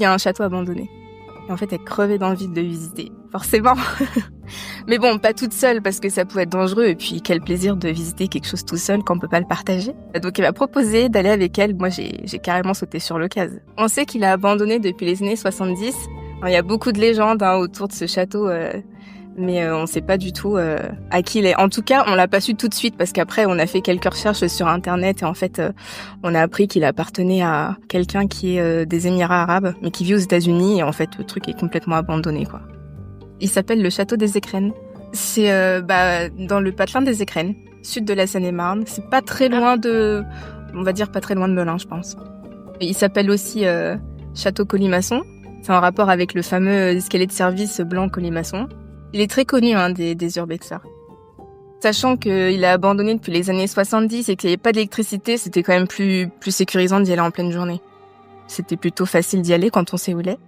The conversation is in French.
Il y a un château abandonné. Et en fait, elle crevait d'envie de le visiter, forcément. Mais bon, pas toute seule, parce que ça pouvait être dangereux. Et puis, quel plaisir de visiter quelque chose tout seul quand on peut pas le partager. Donc, elle m'a proposé d'aller avec elle. Moi, j'ai carrément sauté sur l'occasion. On sait qu'il a abandonné depuis les années 70. Alors, il y a beaucoup de légendes autour de ce château, mais on sait pas du tout à qui il est. En tout cas, on l'a pas su tout de suite, parce qu'après, on a fait quelques recherches sur Internet et en fait, on a appris qu'il appartenait à quelqu'un qui est des Émirats arabes, mais qui vit aux États-Unis. Et en fait, le truc est complètement abandonné, quoi. Il s'appelle le château des Écrennes. C'est dans le patelin des Écrennes, sud de la Seine-et-Marne. C'est pas très loin on va dire pas très loin de Melun, je pense. Et il s'appelle aussi château Colimaçon. C'est en rapport avec le fameux escalier de service blanc Colimaçon. Il est très connu des urbexeurs. Sachant qu'il a abandonné depuis les années 70 et qu'il n'y avait pas d'électricité, c'était quand même plus sécurisant d'y aller en pleine journée. C'était plutôt facile d'y aller quand on sait où il est.